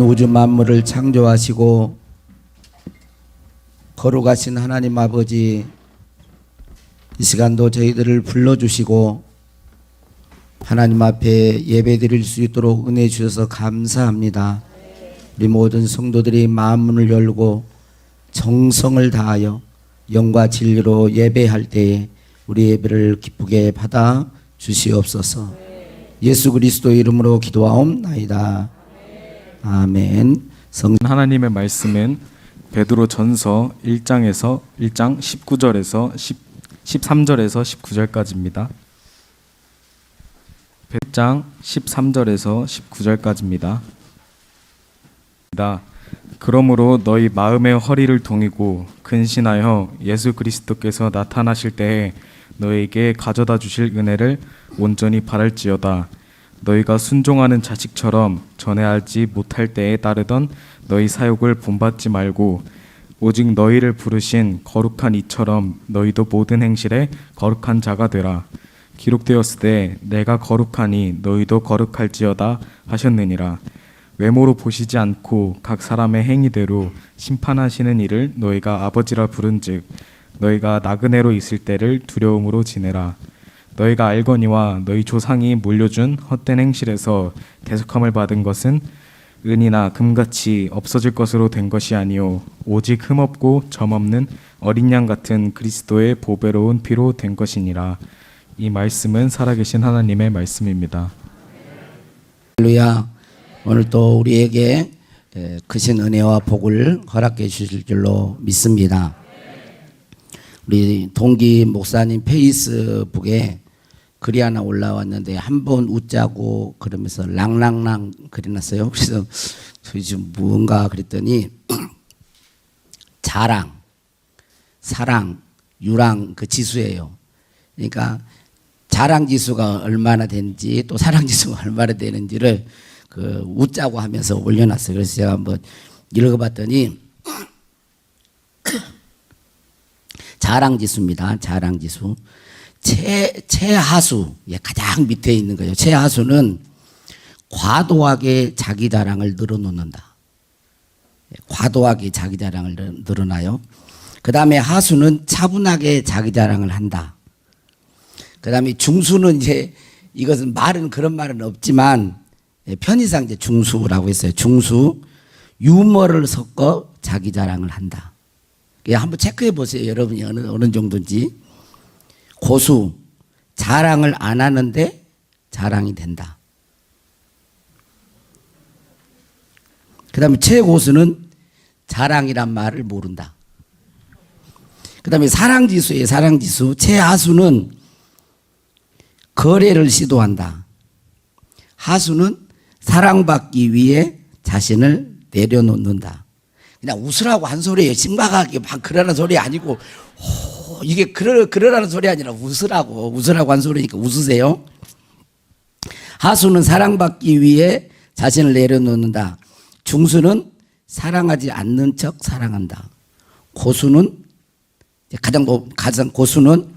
우주 만물을 창조하시고 거룩하신 하나님 아버지, 이 시간도 저희들을 불러주시고 하나님 앞에 예배드릴 수 있도록 은혜 주셔서 감사합니다. 우리 모든 성도들이 마음문을 열고 정성을 다하여 영과 진리로 예배할 때에 우리 예배를 기쁘게 받아 주시옵소서. 예수 그리스도 이름으로 기도하옵나이다. 아멘. 하나님의 말씀은 베드로 전서 1장 19절에서 13절에서 19절까지입니다. 100장 13절에서 19절까지입니다. 그러므로 너희 마음의 허리를 동이고 근신하여 예수 그리스도께서 나타나실 때에 너희에게 가져다 주실 은혜를 온전히 바랄지어다. 너희가 순종하는 자식처럼 전에 알지 못할 때에 따르던 너희 사욕을 본받지 말고 오직 너희를 부르신 거룩한 이처럼 너희도 모든 행실에 거룩한 자가 되라. 기록되었으되 내가 거룩하니 너희도 거룩할지어다 하셨느니라. 외모로 보시지 않고 각 사람의 행위대로 심판하시는 이를 너희가 아버지라 부른즉 너희가 나그네로 있을 때를 두려움으로 지내라. 너희가 알거니와 너희 조상이 물려준 헛된 행실에서 대속함을 받은 것은 은이나 금같이 없어질 것으로 된 것이 아니요 오직 흠없고 점없는 어린 양 같은 그리스도의 보배로운 피로 된 것이니라. 이 말씀은 살아계신 하나님의 말씀입니다. 할렐루야. 오늘 또 우리에게 크신 은혜와 복을 허락해 주실 줄로 믿습니다. 우리 동기 목사님 페이스북에 글이 하나 올라왔는데 한 번 웃자고 그러면서 랑랑랑 그려놨어요. 그래서 저희 지금 뭔가 그랬더니 자랑, 사랑, 유랑 그 지수예요. 그러니까 자랑 지수가 얼마나 되는지 또 사랑 지수가 얼마나 되는지를 그 웃자고 하면서 올려놨어요. 그래서 제가 한번 읽어봤더니 자랑 지수입니다. 자랑 지수. 최하수, 가장 밑에 있는 거예요. 최하수는 과도하게 자기 자랑을 늘어놓는다. 과도하게 자기 자랑을 늘어나요. 그 다음에 하수는 차분하게 자기 자랑을 한다. 그 다음에 중수는 이제 이것은 말은 그런 말은 없지만 편의상 이제 중수라고 했어요. 중수, 유머를 섞어 자기 자랑을 한다. 한번 체크해 보세요. 여러분이 어느 정도인지. 고수, 자랑을 안 하는데 자랑이 된다. 그 다음에 최고수는 자랑이란 말을 모른다. 그 다음에 사랑지수예요. 사랑지수. 최하수는 거래를 시도한다. 하수는 사랑받기 위해 자신을 내려놓는다. 그냥 웃으라고 한 소리예요. 심각하게 막 그러는 소리 아니고 이게 그러라는 소리 아니라 웃으라고 한 소리니까 웃으세요. 하수는 사랑받기 위해 자신을 내려놓는다. 중수는 사랑하지 않는 척 사랑한다. 고수는 가장 고수는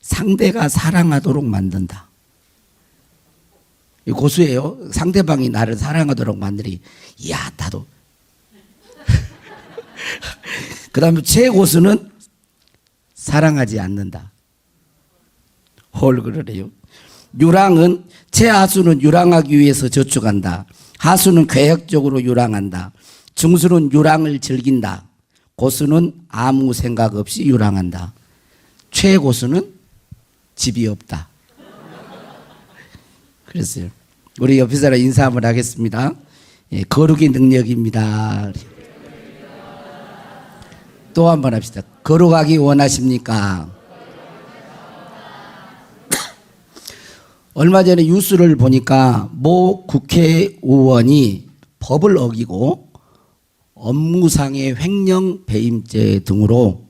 상대가 사랑하도록 만든다. 이 고수예요. 상대방이 나를 사랑하도록 만들이. 이야 나도. 그 다음에 최고수는 사랑하지 않는다. 헐 그러래요. 유랑은 최하수는 유랑하기 위해서 저축한다. 하수는 계획적으로 유랑한다. 중수는 유랑을 즐긴다. 고수는 아무 생각 없이 유랑한다. 최고수는 집이 없다. 그랬어요. 우리 옆에 사람 인사 한번 하겠습니다. 거룩의 능력입니다. 또 한 번 합시다. 거룩하기 원하십니까? 얼마 전에 뉴스를 보니까 모 국회의원이 법을 어기고 업무상의 횡령 배임죄 등으로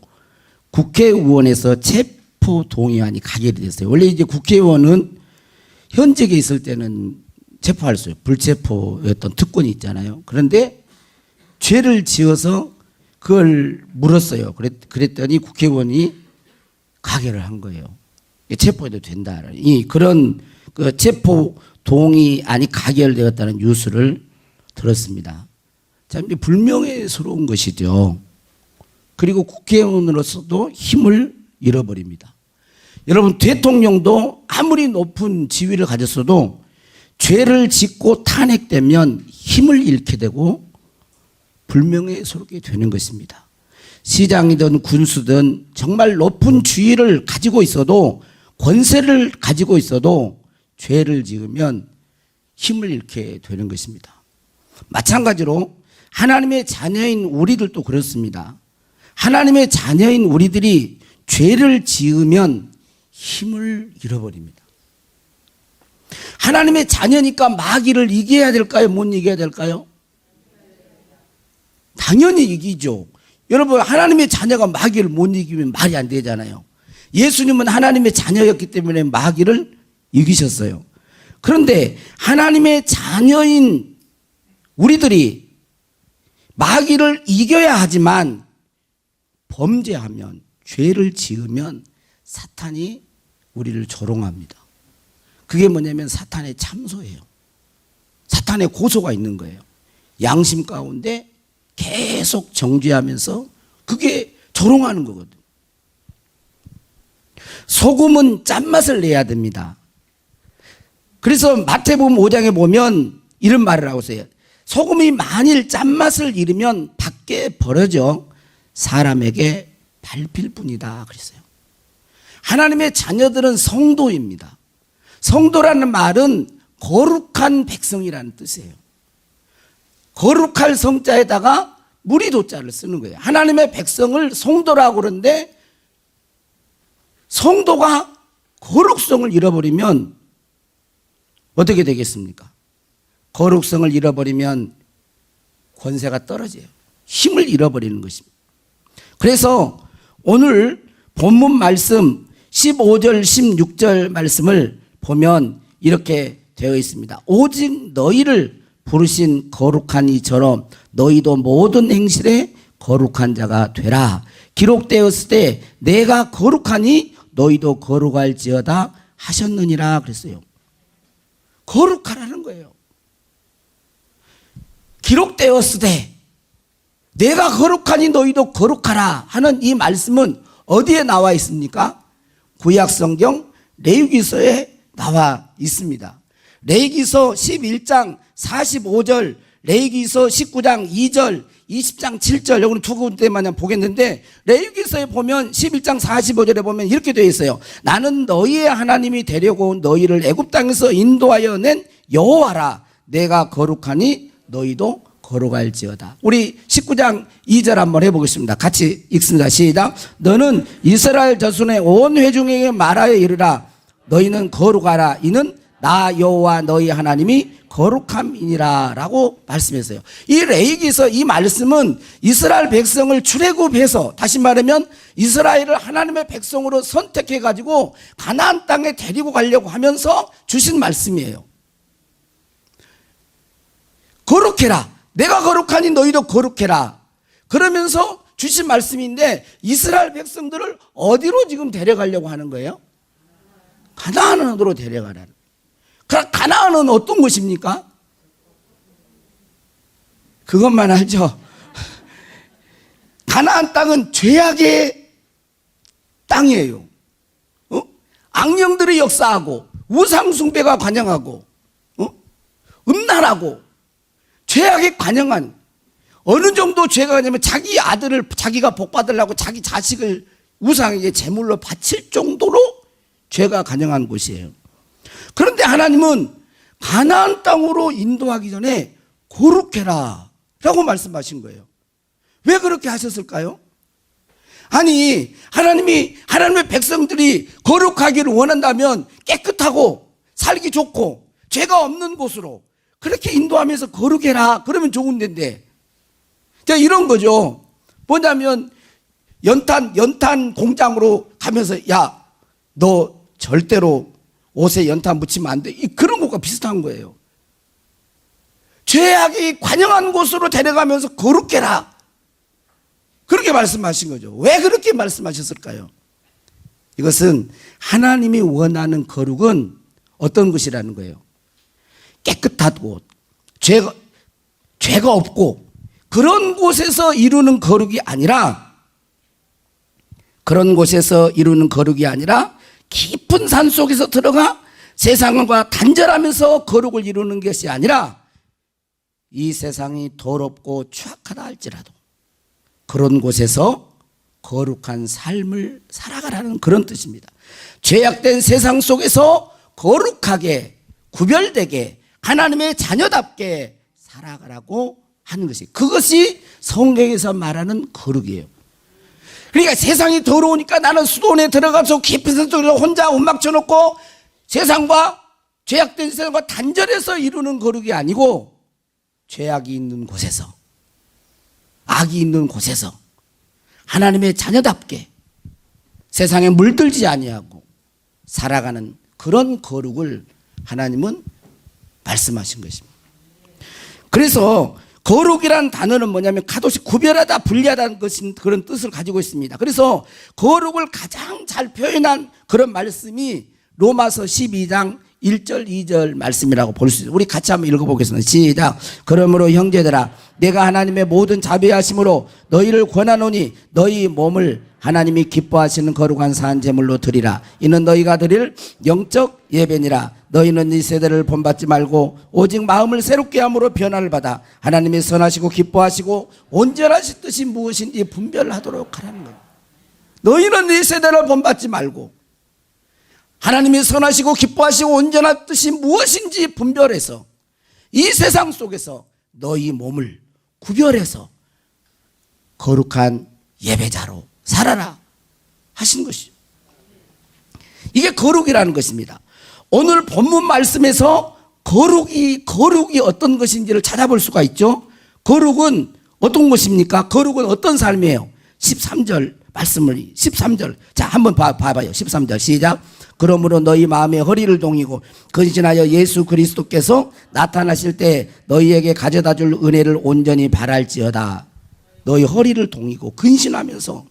국회의원에서 체포동의안이 가결이 됐어요. 원래 이제 국회의원은 현직에 있을 때는 체포할 수 있어요. 불체포였던 특권이 있잖아요. 그런데 죄를 지어서 그걸 물었어요. 그랬더니 국회의원이 가결을 한 거예요. 체포해도 된다. 그런 그 체포 동의안이 가결되었다는 뉴스를 들었습니다. 참 불명예스러운 것이죠. 그리고 국회의원으로서도 힘을 잃어버립니다. 여러분, 대통령도 아무리 높은 지위를 가졌어도 죄를 짓고 탄핵되면 힘을 잃게 되고 불명예스럽게 되는 것입니다. 시장이든 군수든 정말 높은 지위를 가지고 있어도, 권세를 가지고 있어도 죄를 지으면 힘을 잃게 되는 것입니다. 마찬가지로 하나님의 자녀인 우리들도 그렇습니다. 하나님의 자녀인 우리들이 죄를 지으면 힘을 잃어버립니다. 하나님의 자녀니까 마귀를 이겨야 될까요? 못 이겨야 될까요? 당연히 이기죠. 여러분, 하나님의 자녀가 마귀를 못 이기면 말이 안 되잖아요. 예수님은 하나님의 자녀였기 때문에 마귀를 이기셨어요. 그런데 하나님의 자녀인 우리들이 마귀를 이겨야 하지만 범죄하면, 죄를 지으면 사탄이 우리를 조롱합니다. 그게 뭐냐면 사탄의 참소예요. 사탄의 고소가 있는 거예요. 양심 가운데 계속 정죄하면서 그게 조롱하는 거거든요. 소금은 짠맛을 내야 됩니다. 그래서 마태복음 5장에 보면 이런 말을 하고 있어요. 소금이 만일 짠맛을 잃으면 밖에 버려져 사람에게 밟힐 뿐이다 그랬어요. 하나님의 자녀들은 성도입니다. 성도라는 말은 거룩한 백성이라는 뜻이에요. 거룩할 성자에다가 무리도자를 쓰는 거예요. 하나님의 백성을 성도라고 그러는데, 성도가 거룩성을 잃어버리면 어떻게 되겠습니까? 거룩성을 잃어버리면 권세가 떨어져요. 힘을 잃어버리는 것입니다. 그래서 오늘 본문 말씀 15절 16절 말씀을 보면 이렇게 되어 있습니다. 오직 너희를 부르신 거룩한 이처럼 너희도 모든 행실에 거룩한 자가 되라. 기록되었을 때 내가 거룩하니 너희도 거룩할지어다 하셨느니라 그랬어요. 거룩하라는 거예요. 기록되었을 때 내가 거룩하니 너희도 거룩하라 하는 이 말씀은 어디에 나와 있습니까? 구약성경 레위기서에 나와 있습니다. 레위기서 11장 45절, 레위기서 19장 2절, 20장 7절, 여기는 두 군데만 보겠는데, 레위기서에 보면 11장 45절에 보면 이렇게 되어 있어요. 나는 너희의 하나님이 되려고 너희를 애굽 땅에서 인도하여 낸 여호와라. 내가 거룩하니 너희도 거룩할지어다. 우리 19장 2절 한번 해보겠습니다. 같이 읽습니다. 시작. 너는 이스라엘 자손의 온 회중에게 말하여 이르라. 너희는 거룩하라. 이는 나 여호와 너희 하나님이 거룩함이니라 라고 말씀했어요. 이 레위기서 이 말씀은 이스라엘 백성을 출애굽해서, 다시 말하면 이스라엘을 하나님의 백성으로 선택해 가지고 가나안 땅에 데리고 가려고 하면서 주신 말씀이에요. 거룩해라. 내가 거룩하니 너희도 거룩해라. 그러면서 주신 말씀인데, 이스라엘 백성들을 어디로 지금 데려가려고 하는 거예요? 가나안으로 데려가라는. 그럼 가나안은 어떤 곳입니까? 그것만 알죠. 가나안 땅은 죄악의 땅이에요. 악령들이 역사하고 우상 숭배가 관영하고 음란하고 죄악에 관영한, 어느 정도 죄가 가냐면 자기 아들을 자기가 복 받으려고 자기 자식을 우상에게 제물로 바칠 정도로 죄가 관영한 곳이에요. 그런데 하나님은 가나안 땅으로 인도하기 전에 거룩해라 라고 말씀하신 거예요. 왜 그렇게 하셨을까요? 아니, 하나님의 백성들이 거룩하기를 원한다면 깨끗하고 살기 좋고 죄가 없는 곳으로 그렇게 인도하면서 거룩해라 그러면 좋은 데인데, 자, 이런 거죠. 뭐냐면 연탄 공장으로 가면서 야, 너 절대로 옷에 연탄 묻히면 안 돼. 그런 것과 비슷한 거예요. 죄악이 관영한 곳으로 데려가면서 거룩해라. 그렇게 말씀하신 거죠. 왜 그렇게 말씀하셨을까요? 이것은 하나님이 원하는 거룩은 어떤 것이라는 거예요? 깨끗하고 죄가 없고 그런 곳에서 이루는 거룩이 아니라 깊은 산 속에서 들어가 세상과 단절하면서 거룩을 이루는 것이 아니라 이 세상이 더럽고 추악하다 할지라도 그런 곳에서 거룩한 삶을 살아가라는 그런 뜻입니다. 죄악된 세상 속에서 거룩하게 구별되게 하나님의 자녀답게 살아가라고 하는 것이, 그것이 성경에서 말하는 거룩이에요. 그러니까 세상이 더러우니까 나는 수도원에 들어가서 깊은 산 속에서 혼자 움막 쳐놓고 세상과 죄악된 세상과 단절해서 이루는 거룩이 아니고, 죄악이 있는 곳에서, 악이 있는 곳에서 하나님의 자녀답게 세상에 물들지 아니하고 살아가는 그런 거룩을 하나님은 말씀하신 것입니다. 그래서 거룩이라는 단어는 뭐냐면 카도시, 구별하다, 분리하다는 것인 그런 뜻을 가지고 있습니다. 그래서 거룩을 가장 잘 표현한 그런 말씀이 로마서 12장 1절 2절 말씀이라고 볼 수 있어요. 우리 같이 한번 읽어보겠습니다. 시작. 그러므로 형제들아, 내가 하나님의 모든 자비하심으로 너희를 권하노니 너희 몸을 하나님이 기뻐하시는 거룩한 산 제물로 드리라. 이는 너희가 드릴 영적 예배니라. 너희는 이 세대를 본받지 말고 오직 마음을 새롭게 함으로 변화를 받아 하나님이 선하시고 기뻐하시고 온전하신 뜻이 무엇인지 분별하도록 하라는 거예요. 너희는 이 세대를 본받지 말고 하나님이 선하시고 기뻐하시고 온전한 뜻이 무엇인지 분별해서 이 세상 속에서 너희 몸을 구별해서 거룩한 예배자로 살아라 하신 것이죠. 이게 거룩이라는 것입니다. 오늘 본문 말씀에서 거룩이 어떤 것인지를 찾아볼 수가 있죠. 거룩은 어떤 것입니까? 거룩은 어떤 삶이에요? 13절 말씀을, 13절. 자, 한번 봐봐요. 13절 시작. 그러므로 너희 마음의 허리를 동이고 근신하여 예수 그리스도께서 나타나실 때 너희에게 가져다 줄 은혜를 온전히 바랄지어다. 너희 허리를 동이고 근신하면서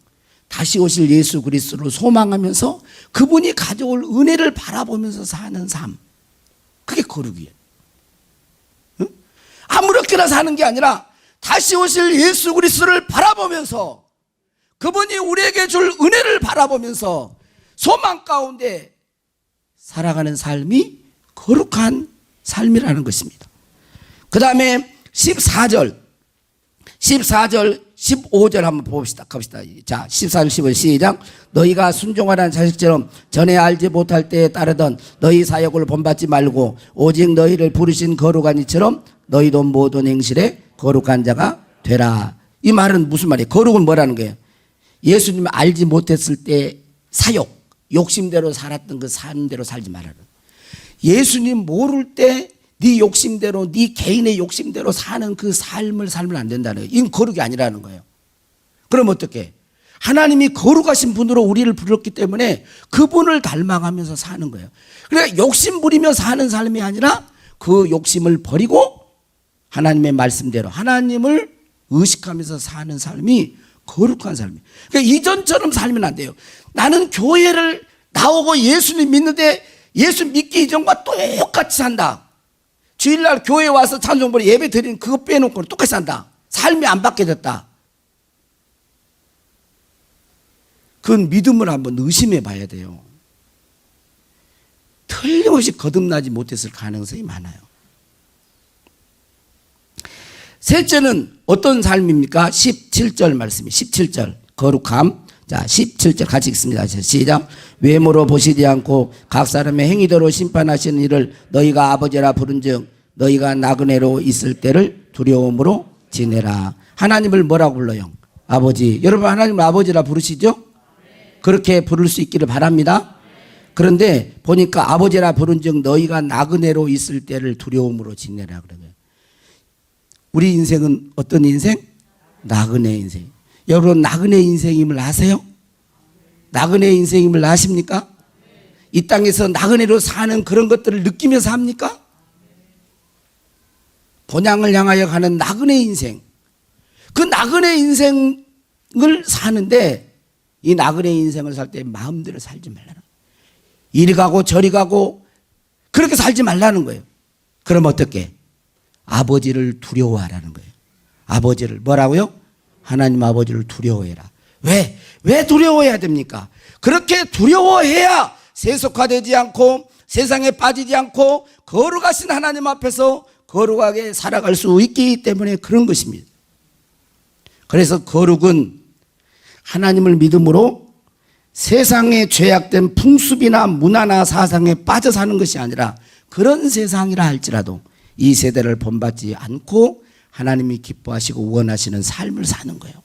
다시 오실 예수 그리스도를 소망하면서 그분이 가져올 은혜를 바라보면서 사는 삶, 그게 거룩이에요. 응? 아무렇게나 사는 게 아니라 다시 오실 예수 그리스도를 바라보면서 그분이 우리에게 줄 은혜를 바라보면서 소망 가운데 살아가는 삶이 거룩한 삶이라는 것입니다. 그 다음에 14절 15절 한번 봅시다. 자, 14절 15절 시작. 너희가 순종하라는 자식처럼 전에 알지 못할 때에 따르던 너희 사역을 본받지 말고 오직 너희를 부르신 거룩한 이처럼 너희도 모든 행실에 거룩한 자가 되라. 이 말은 무슨 말이에요? 거룩은 뭐라는 거예요? 예수님을 알지 못했을 때 사역, 욕심대로 살았던 그 사는 대로 살지 말아라. 예수님 모를 때 네 욕심대로, 네 개인의 욕심대로 사는 그 삶을 살면 안 된다는 거예요. 이건 거룩이 아니라는 거예요. 그럼 어떻게? 하나님이 거룩하신 분으로 우리를 불렀기 때문에 그분을 닮아가면서 사는 거예요. 그러니까 욕심 부리며 사는 삶이 아니라 그 욕심을 버리고 하나님의 말씀대로 하나님을 의식하면서 사는 삶이 거룩한 삶이에요. 그러니까 이전처럼 살면 안 돼요. 나는 교회를 나오고 예수님 믿는데 예수 믿기 이전과 똑같이 산다. 주일날 교회 와서 찬송부를 예배 드리는 그거 빼놓고 똑같이 산다. 삶이 안 바뀌어졌다. 그건 믿음을 한번 의심해 봐야 돼요. 틀림없이 거듭나지 못했을 가능성이 많아요. 셋째는 어떤 삶입니까? 17절 말씀이 17절 거룩함. 자, 17절 같이 읽습니다. 시작. 외모로 보시지 않고 각 사람의 행위대로 심판하시는 이를 너희가 아버지라 부른즉 너희가 나그네로 있을 때를 두려움으로 지내라. 하나님을 뭐라고 불러요? 아버지. 여러분 하나님을 아버지라 부르시죠? 그렇게 부를 수 있기를 바랍니다. 그런데 보니까 아버지라 부른즉 너희가 나그네로 있을 때를 두려움으로 지내라 그러면 우리 인생은 어떤 인생? 나그네 인생. 여러분 나그네 인생임을 아세요? 나그네 인생임을 아십니까? 이 땅에서 나그네로 사는 그런 것들을 느끼면서 합니까? 본향을 향하여 가는 나그네 인생. 그 나그네 인생을 사는데 이 나그네 인생을 살 때 마음대로 살지 말라는, 이리 가고 저리 가고 그렇게 살지 말라는 거예요. 그럼 어떻게? 아버지를 두려워하라는 거예요. 아버지를 뭐라고요? 하나님 아버지를 두려워해라. 왜? 왜 두려워해야 됩니까? 그렇게 두려워해야 세속화되지 않고 세상에 빠지지 않고 거룩하신 하나님 앞에서 거룩하게 살아갈 수 있기 때문에 그런 것입니다. 그래서 거룩은 하나님을 믿음으로 세상에 죄악된 풍습이나 문화나 사상에 빠져 사는 것이 아니라 그런 세상이라 할지라도 이 세대를 본받지 않고 하나님이 기뻐하시고 원하시는 삶을 사는 거예요.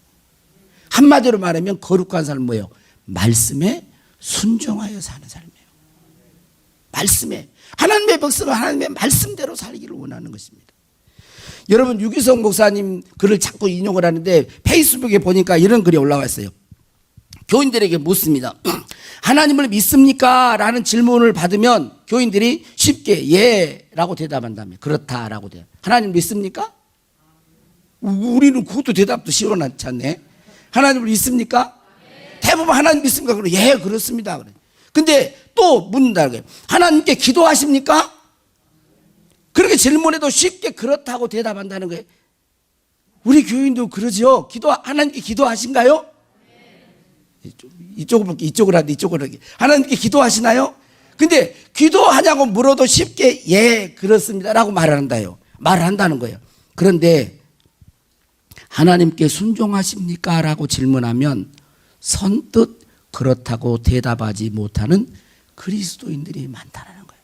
한마디로 말하면 거룩한 삶은 뭐예요? 말씀에 순종하여 사는 삶이에요. 말씀에 하나님의 백성은 하나님의 말씀대로 살기를 원하는 것입니다. 여러분 유기성 목사님 글을 자꾸 인용을 하는데 페이스북에 보니까 이런 글이 올라와 있어요. 교인들에게 묻습니다. 하나님을 믿습니까? 라는 질문을 받으면 교인들이 쉽게 예 라고 대답한다며 그렇다 라고 대답. 하나님 믿습니까? 우리는 그것도 대답도 시원하지 않네. 하나님을 믿습니까? 대부분 하나님 믿습니까? 그래 예 그렇습니다. 그래. 근데 또 묻는다. 하나님께 기도하십니까? 그렇게 질문해도 쉽게 그렇다고 대답한다는 거예요. 우리 교인도 그러죠. 하나님께 기도하신가요? 이쪽으로 하는데 이쪽으로 하게. 하나님께 기도하시나요? 근데 기도하냐고 물어도 쉽게 예 그렇습니다라고 말을 한다는 거예요. 그런데 하나님께 순종하십니까? 라고 질문하면 선뜻 그렇다고 대답하지 못하는 그리스도인들이 많다는 거예요.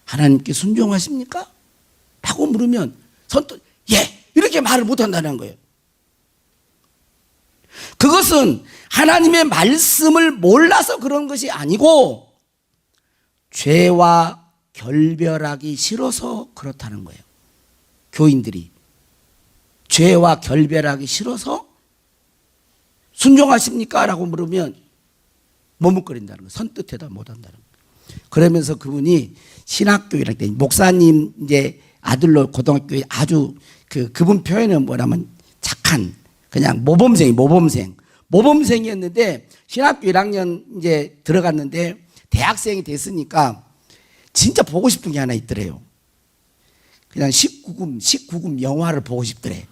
하나님께 순종하십니까? 라고 물으면 선뜻 예 이렇게 말을 못한다는 거예요. 그것은 하나님의 말씀을 몰라서 그런 것이 아니고 죄와 결별하기 싫어서 그렇다는 거예요. 교인들이 죄와 결별하기 싫어서 순종하십니까? 라고 물으면 머뭇거린다는 거예요. 선뜻 대답 못한다는 거예요. 그러면서 그분이 신학교 1학년 때 목사님 이제 아들로 고등학교에 아주 그분 표현은 뭐냐면 착한 그냥 모범생이었는데 신학교 1학년 이제 들어갔는데 대학생이 됐으니까 진짜 보고 싶은 게 하나 있더래요. 그냥 19금 영화를 보고 싶더래.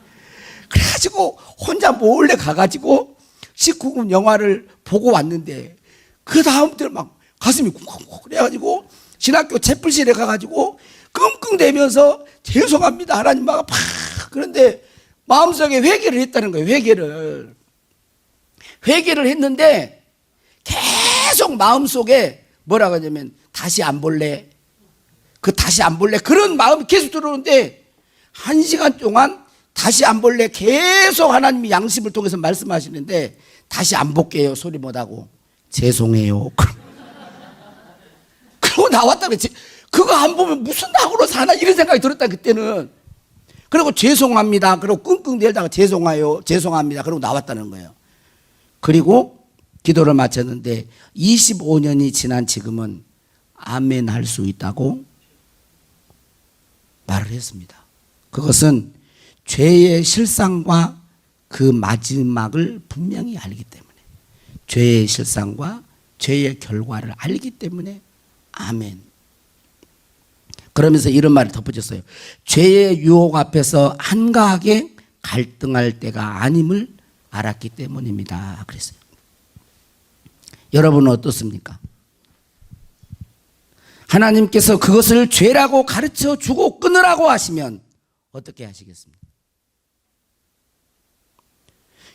그래가지고 혼자 몰래 가가지고 19금 영화를 보고 왔는데 그 다음부터 막 가슴이 쿵쿵쿵 그래가지고 신학교 채플실에 가가지고 끙끙대면서 죄송합니다 하나님 막 그런데 마음속에 회개를 했다는 거예요. 회개를 했는데 계속 마음속에 뭐라고 하냐면 다시 안 볼래 그런 마음이 계속 들어오는데 1시간 동안 다시 안 볼래 계속 하나님이 양심을 통해서 말씀하시는데 다시 안 볼게요 소리 못하고 죄송해요 그러고 나왔다 그랬지. 그거 안 보면 무슨 낙으로 사나 이런 생각이 들었다 그때는. 그리고 죄송합니다 그리고 끙끙대다가 죄송합니다 그러고 나왔다는 거예요. 그리고 기도를 마쳤는데 25년이 지난 지금은 아멘 할 수 있다고 말을 했습니다. 그것은 죄의 실상과 그 마지막을 분명히 알기 때문에 죄의 실상과 죄의 결과를 알기 때문에 아멘. 그러면서 이런 말을 덧붙였어요. 죄의 유혹 앞에서 한가하게 갈등할 때가 아님을 알았기 때문입니다. 그랬어요. 여러분은 어떻습니까? 하나님께서 그것을 죄라고 가르쳐 주고 끊으라고 하시면 어떻게 하시겠습니까?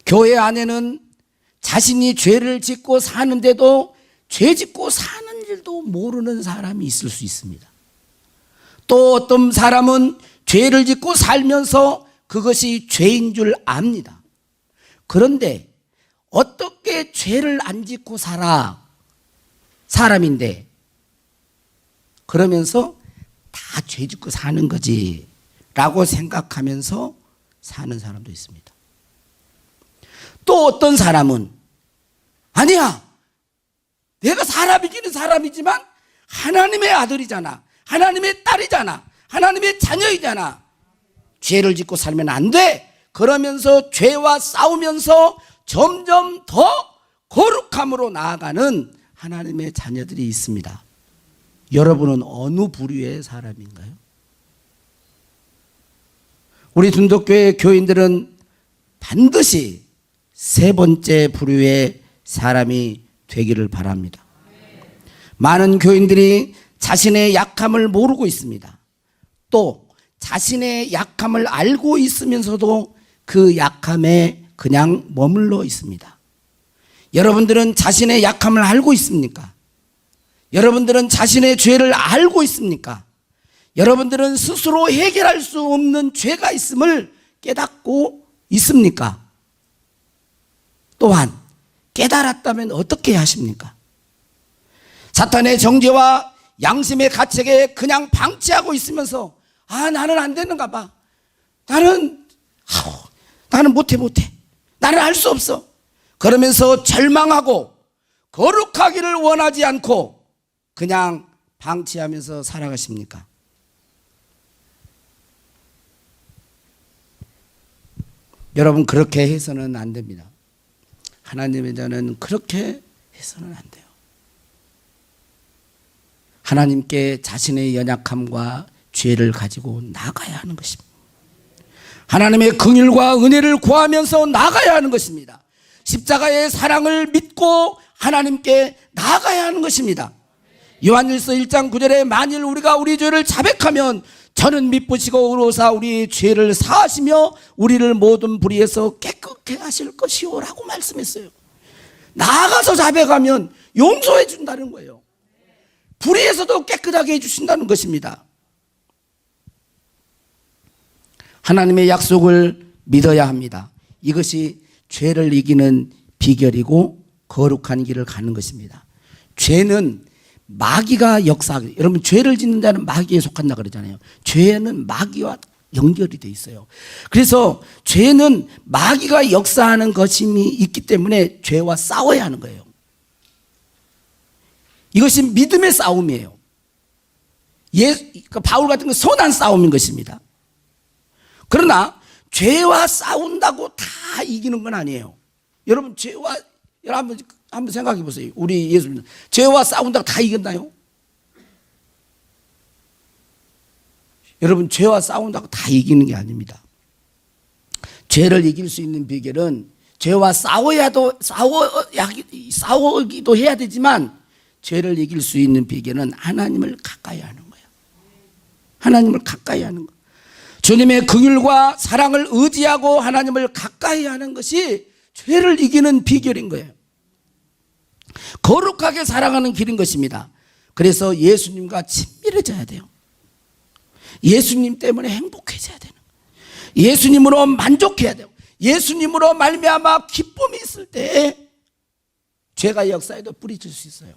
교회 안에는 자신이 죄를 짓고 사는데도 죄 짓고 사는 일도 모르는 사람이 있을 수 있습니다. 또 어떤 사람은 죄를 짓고 살면서 그것이 죄인 줄 압니다. 그런데 어떻게 죄를 안 짓고 살아? 사람인데 그러면서 다 죄 짓고 사는 거지 라고 생각하면서 사는 사람도 있습니다. 또 어떤 사람은 아니야 내가 사람이기는 사람이지만 하나님의 아들이잖아 하나님의 딸이잖아 하나님의 자녀이잖아 죄를 짓고 살면 안 돼. 그러면서 죄와 싸우면서 점점 더 거룩함으로 나아가는 하나님의 자녀들이 있습니다. 여러분은 어느 부류의 사람인가요? 우리 준덕교회 교인들은 반드시 세 번째 부류의 사람이 되기를 바랍니다. 많은 교인들이 자신의 약함을 모르고 있습니다. 또 자신의 약함을 알고 있으면서도 그 약함에 그냥 머물러 있습니다. 여러분들은 자신의 약함을 알고 있습니까? 여러분들은 자신의 죄를 알고 있습니까? 여러분들은 스스로 해결할 수 없는 죄가 있음을 깨닫고 있습니까? 또한 깨달았다면 어떻게 하십니까? 사탄의 정죄와 양심의 가책에 그냥 방치하고 있으면서 나는 안 되는가 봐. 나는 못해. 나는 할 수 없어. 그러면서 절망하고 거룩하기를 원하지 않고 그냥 방치하면서 살아가십니까? 여러분, 그렇게 해서는 안 됩니다. 하나님의 자는 그렇게 해서는 안 돼요. 하나님께 자신의 연약함과 죄를 가지고 나가야 하는 것입니다. 하나님의 긍휼과 은혜를 구하면서 나가야 하는 것입니다. 십자가의 사랑을 믿고 하나님께 나아가야 하는 것입니다. 요한일서 1장 9절에 만일 우리가 우리 죄를 자백하면 저는 미쁘시고 의로사 우리 죄를 사하시며 우리를 모든 불의에서 깨끗게 하실 것이요 라고 말씀했어요. 나아가서 자백하면 용서해 준다는 거예요. 불의에서도 깨끗하게 해주신다는 것입니다. 하나님의 약속을 믿어야 합니다. 이것이 죄를 이기는 비결이고 거룩한 길을 가는 것입니다. 죄는 마귀가 역사하게, 여러분 죄를 짓는 자는 마귀에 속한다 그러잖아요. 죄는 마귀와 연결이 돼 있어요. 그래서 죄는 마귀가 역사하는 것이 있기 때문에 죄와 싸워야 하는 거예요. 이것이 믿음의 싸움이에요. 바울 같은 건 선한 싸움인 것입니다. 그러나 죄와 싸운다고 다 이기는 건 아니에요. 여러분 죄와 한번 생각해 보세요. 우리 예수님 죄와 싸운다고 다 이겼나요? 여러분 죄와 싸운다고 다 이기는 게 아닙니다. 죄를 이길 수 있는 비결은 죄와 싸우기도 해야 되지만 죄를 이길 수 있는 비결은 하나님을 가까이 하는 거예요. 하나님을 가까이 하는 거. 주님의 긍휼과 사랑을 의지하고 하나님을 가까이 하는 것이 죄를 이기는 비결인 거예요. 거룩하게 살아가는 길인 것입니다. 그래서 예수님과 친밀해져야 돼요. 예수님 때문에 행복해져야 되는 거예요. 예수님으로 만족해야 돼요. 예수님으로 말미암아 기쁨이 있을 때 죄가 역사에도 뿌리칠 수 있어요.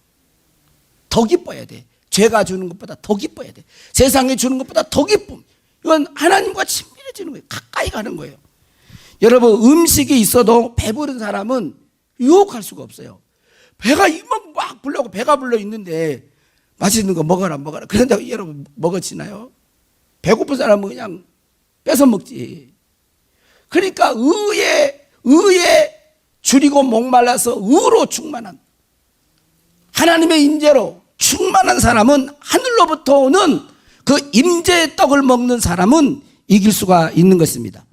더 기뻐야 돼. 죄가 주는 것보다 더 기뻐야 돼. 세상이 주는 것보다 더 기쁨. 이건 하나님과 친밀해지는 거예요. 가까이 가는 거예요. 여러분 음식이 있어도 배부른 사람은 유혹할 수가 없어요. 배가 이만 막 불러고 배가 불러 있는데 맛있는 거 먹어라. 그런데 여러분 먹어지나요? 배고픈 사람은 그냥 뺏어 먹지. 그러니까 의에 줄이고 목말라서 의로 충만한 하나님의 임재로 충만한 사람은 하늘로부터 오는 그 임재의 떡을 먹는 사람은 이길 수가 있는 것입니다.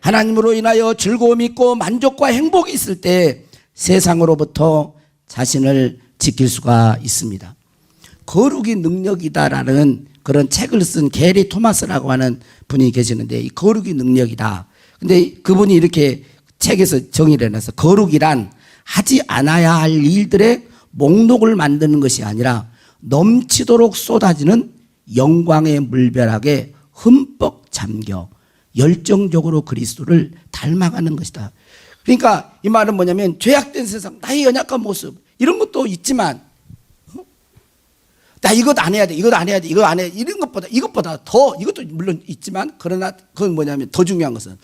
하나님으로 인하여 즐거움이 있고 만족과 행복이 있을 때 세상으로부터 자신을 지킬 수가 있습니다. 거룩이 능력이다라는 그런 책을 쓴 게리 토마스라고 하는 분이 계시는데 이 거룩이 능력이다. 근데 그분이 이렇게 책에서 정의를 해놔서 거룩이란 하지 않아야 할 일들의 목록을 만드는 것이 아니라 넘치도록 쏟아지는 영광의 물벼락에 흠뻑 잠겨 열정적으로 그리스도를 닮아가는 것이다. 그러니까 이 말은 뭐냐면 죄악된 세상, 나의 연약한 모습 이런 것도 있지만 나 이것 안 해야 돼, 이것 안 해야 돼, 이거 안 해, 이런 이것보다 더 이것도 물론 있지만 그러나 그건 뭐냐면 더 중요한 것은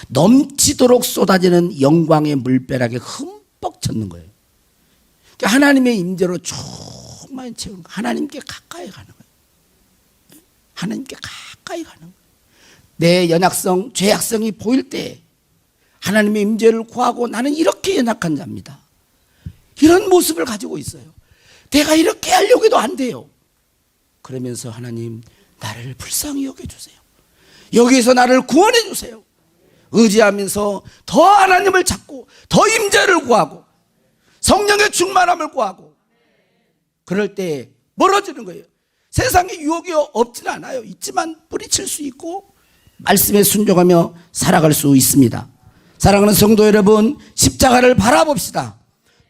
넘치도록 쏟아지는 영광의 물벼락에 흠뻑 젖는 거예요. 그러니까 하나님의 임재로 충만히 채우는 거예요. 하나님께 가까이 가는 거예요. 하나님께 가까이 가는 거예요. 내 연약성, 죄악성이 보일 때 하나님의 임재를 구하고 나는 이렇게 연약한 자입니다. 이런 모습을 가지고 있어요. 내가 이렇게 하려고 해도 안 돼요. 그러면서 하나님 나를 불쌍히 여겨주세요. 여기에서 나를 구원해 주세요. 의지하면서 더 하나님을 찾고 더 임재를 구하고 성령의 충만함을 구하고 그럴 때 멀어지는 거예요. 세상에 유혹이 없지는 않아요. 있지만 뿌리칠 수 있고 말씀에 순종하며 살아갈 수 있습니다. 사랑하는 성도 여러분, 십자가를 바라봅시다.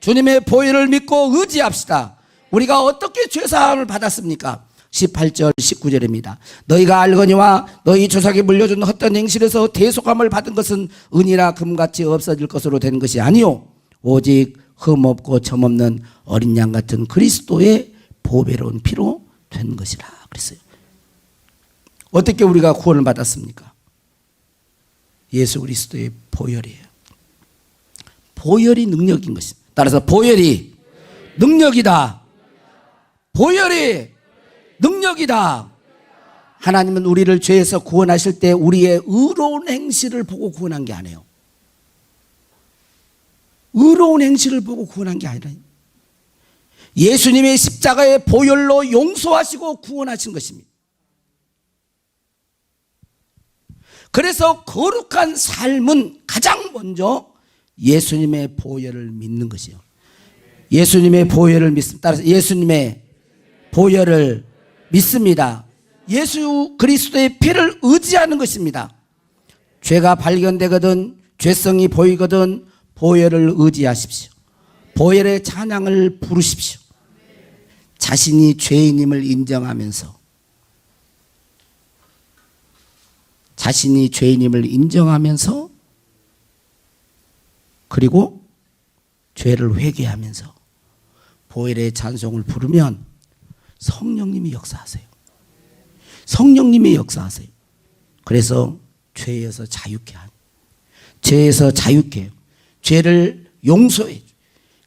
주님의 보혈을 믿고 의지합시다. 우리가 어떻게 죄사함을 받았습니까? 18절 19절입니다. 너희가 알거니와 너희 조상이 물려준 헛된 행실에서 대속함을 받은 것은 은이나 금같이 없어질 것으로 된 것이 아니요 오직 흠없고 점없는 어린 양 같은 그리스도의 보배로운 피로 된 것이라 그랬어요. 어떻게 우리가 구원을 받았습니까? 예수 그리스도의 보혈이에요. 보혈이 능력인 것입니다. 따라서 보혈이 능력이다. 보혈이 능력이다. 하나님은 우리를 죄에서 구원하실 때 우리의 의로운 행실을 보고 구원한 게 아니에요. 의로운 행실을 보고 구원한 게 아니라 예수님의 십자가의 보혈로 용서하시고 구원하신 것입니다. 그래서 거룩한 삶은 가장 먼저 예수님의 보혈을 믿는 것이요. 예수님의 보혈을 믿습니다. 따라서 예수님의 보혈을 믿습니다. 예수 그리스도의 피를 의지하는 것입니다. 죄가 발견되거든 죄성이 보이거든 보혈을 의지하십시오. 보혈의 찬양을 부르십시오. 자신이 죄인임을 인정하면서 자신이 죄인임을 인정하면서 그리고 죄를 회개하면서 보혈의 찬송을 부르면 성령님이 역사하세요. 성령님이 역사하세요. 그래서 죄에서 자유케 하는, 죄에서 자유케 해요. 죄를 용서해,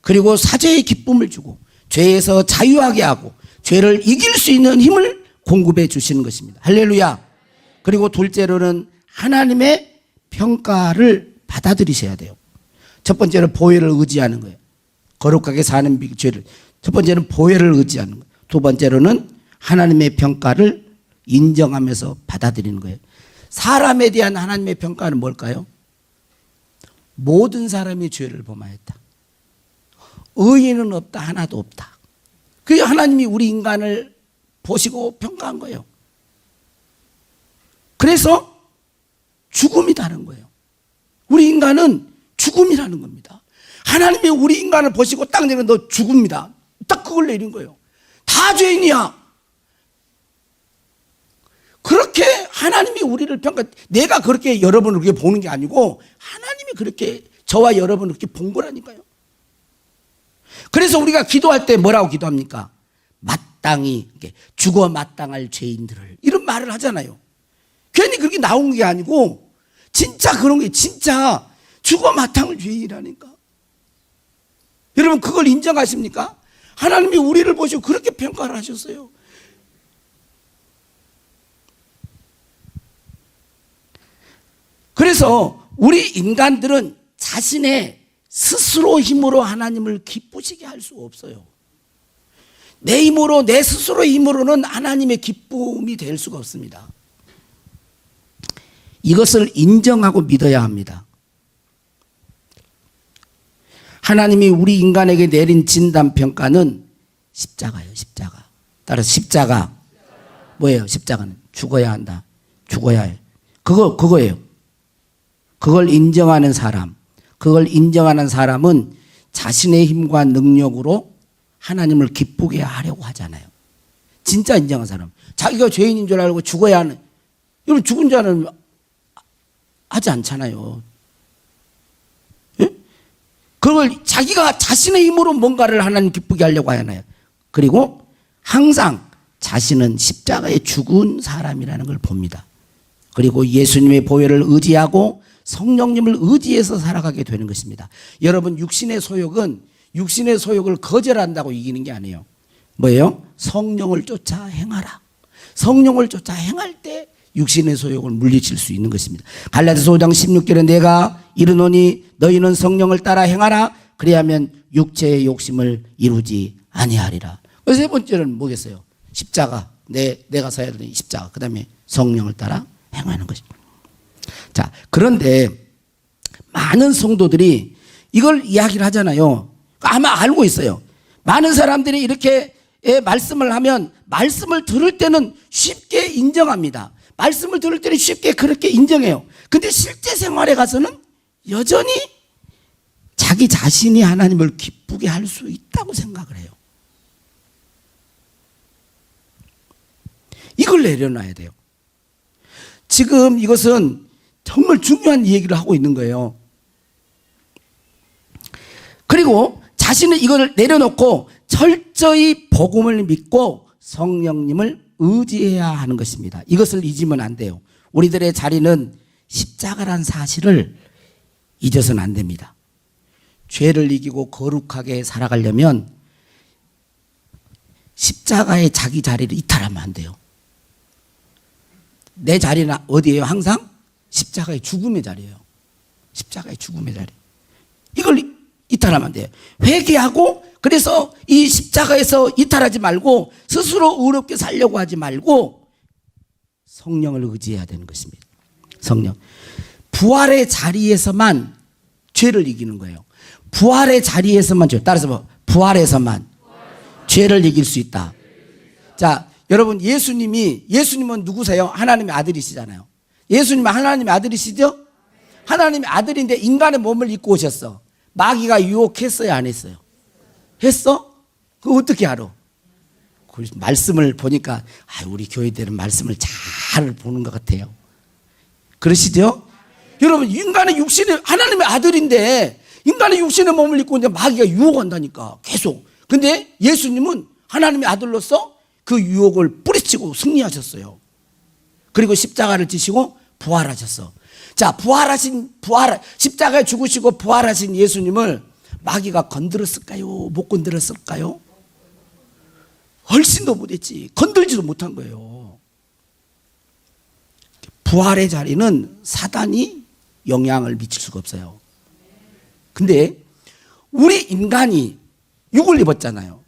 그리고 사죄의 기쁨을 주고 죄에서 자유하게 하고 죄를 이길 수 있는 힘을 공급해 주시는 것입니다. 할렐루야. 그리고 둘째로는 하나님의 평가를 받아들이셔야 돼요. 첫 번째는 보혈을 의지하는 거예요. 거룩하게 사는 죄를. 첫 번째는 보혈을 의지하는 거예요. 두 번째로는 하나님의 평가를 인정하면서 받아들이는 거예요. 사람에 대한 하나님의 평가는 뭘까요? 모든 사람이 죄를 범하였다. 의인은 없다. 하나도 없다. 그게 하나님이 우리 인간을 보시고 평가한 거예요. 그래서 죽음이라는 거예요. 우리 인간은 죽음이라는 겁니다. 하나님이 우리 인간을 보시고 딱 내리면 너 죽음이다. 딱 그걸 내린 거예요. 다 죄인이야. 그렇게 하나님이 우리를 평가, 내가 그렇게 여러분을 그렇게 보는 게 아니고 하나님이 그렇게 저와 여러분을 그렇게 본 거라니까요. 그래서 우리가 기도할 때 뭐라고 기도합니까? 마땅히 죽어 마땅할 죄인들을, 이런 말을 하잖아요. 괜히 그렇게 나온 게 아니고 진짜 그런 게 진짜 죽어 마땅할 죄인이라니까. 여러분 그걸 인정하십니까? 하나님이 우리를 보시고 그렇게 평가를 하셨어요. 그래서 우리 인간들은 자신의 스스로 힘으로 하나님을 기쁘시게 할 수 없어요. 내 힘으로, 내 스스로의 힘으로는 하나님의 기쁨이 될 수가 없습니다. 이것을 인정하고 믿어야 합니다. 하나님이 우리 인간에게 내린 진단평가는 십자가예요. 십자가. 따라서 십자가 뭐예요? 십자가는 죽어야 한다. 죽어야 해. 그거예요. 그걸 인정하는 사람, 그걸 인정하는 사람은 자신의 힘과 능력으로 하나님을 기쁘게 하려고 하잖아요. 진짜 인정한 사람, 자기가 죄인인 줄 알고 죽어야 하는, 여러분 죽은 자는 하지 않잖아요. 예? 그걸 자기가 자신의 힘으로 뭔가를 하나님 기쁘게 하려고 하잖아요. 그리고 항상 자신은 십자가에 죽은 사람이라는 걸 봅니다. 그리고 예수님의 보혈을 의지하고 성령님을 의지해서 살아가게 되는 것입니다. 여러분 육신의 소욕을 거절한다고 이기는 게 아니에요. 뭐예요? 성령을 쫓아 행하라. 성령을 쫓아 행할 때 육신의 소욕을 물리칠 수 있는 것입니다. 갈라디아서 5장 16절에 내가 이르노니 너희는 성령을 따라 행하라. 그리하면 육체의 욕심을 이루지 아니하리라. 세 번째는 뭐겠어요? 십자가. 내가 서야 되는 십자가. 그 다음에 성령을 따라 행하는 것입니다. 자, 그런데 많은 성도들이 이걸 이야기를 하잖아요. 아마 알고 있어요. 많은 사람들이 이렇게 말씀을 하면 말씀을 들을 때는 쉽게 인정합니다. 말씀을 들을 때는 쉽게 그렇게 인정해요. 근데 실제 생활에 가서는 여전히 자기 자신이 하나님을 기쁘게 할 수 있다고 생각을 해요. 이걸 내려놔야 돼요. 지금 이것은 정말 중요한 얘기를 하고 있는 거예요. 그리고 자신은 이걸 내려놓고 철저히 복음을 믿고 성령님을 의지해야 하는 것입니다. 이것을 잊으면 안 돼요. 우리들의 자리는 십자가란 사실을 잊어서는 안 됩니다. 죄를 이기고 거룩하게 살아가려면 십자가의 자기 자리를 이탈하면 안 돼요. 내 자리는 어디예요? 항상 십자가의 죽음의 자리예요. 십자가의 죽음의 자리. 이걸 이탈하면 안 돼요. 회개하고, 그래서 이 십자가에서 이탈하지 말고 스스로 의롭게 살려고 하지 말고 성령을 의지해야 되는 것입니다. 성령. 부활의 자리에서만 죄를 이기는 거예요. 부활의 자리에서만 따라서 뭐 부활에서만 죄를 이길 수 있다. 자, 여러분, 예수님은 누구세요? 하나님의 아들이시잖아요. 예수님은 하나님의 아들이시죠? 하나님의 아들인데 인간의 몸을 입고 오셨어. 마귀가 유혹했어요, 안 했어요? 했어? 그거 어떻게 알아? 그 말씀을 보니까 우리 교회들은 말씀을 잘 보는 것 같아요. 그러시죠? 여러분, 인간의 육신이 하나님의 아들인데 인간의 육신의 몸을 입고 있는데 마귀가 유혹한다니까, 계속. 근데 예수님은 하나님의 아들로서 그 유혹을 뿌리치고 승리하셨어요. 그리고 십자가를 지시고 부활하셨어. 자, 십자가에 죽으시고 부활하신 예수님을 마귀가 건드렸을까요? 못 건드렸을까요? 훨씬 더 못했지. 건들지도 못한 거예요. 부활의 자리는 사단이 영향을 미칠 수가 없어요. 근데 우리 인간이 육을 입었잖아요.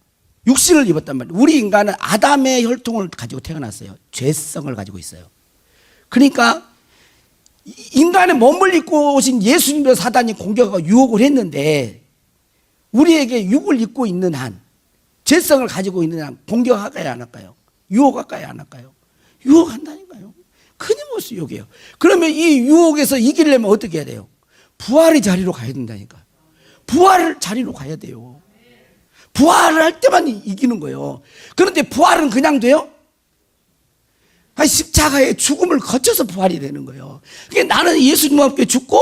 육신을 입었단 말이에요. 우리 인간은 아담의 혈통을 가지고 태어났어요. 죄성을 가지고 있어요. 그러니까 인간의 몸을 입고 오신 예수님을 사단이 공격하고 유혹을 했는데, 우리에게 육을 입고 있는 한, 죄성을 가지고 있는 한 공격할까요, 안 할까요? 유혹할까요, 안 할까요? 유혹한다니까요. 끊임없이 유혹해요. 그러면 이 유혹에서 이기려면 어떻게 해야 돼요? 부활의 자리로 가야 된다니까. 부활의 자리로 가야 돼요. 부활을 할 때만 이기는 거예요. 그런데 부활은 그냥 돼요? 십자가의 죽음을 거쳐서 부활이 되는 거예요. 그러니까 나는 예수님과 함께 죽고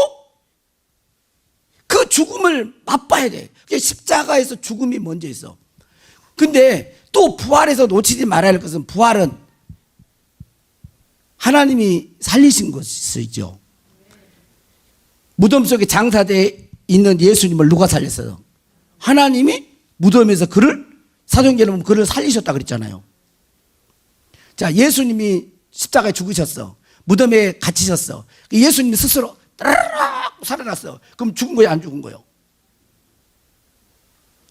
그 죽음을 맛봐야 돼. 그러니까 십자가에서 죽음이 먼저 있어. 근데 또 부활에서 놓치지 말아야 할 것은, 부활은 하나님이 살리신 것이죠. 무덤 속에 장사되어 있는 예수님을 누가 살렸어요? 하나님이 무덤에서 사도행전에 보면 그를 살리셨다 그랬잖아요. 자, 예수님이 십자가에 죽으셨어. 무덤에 갇히셨어. 예수님이 스스로 따라락 살아났어. 그럼 죽은 거예요, 안 죽은 거예요?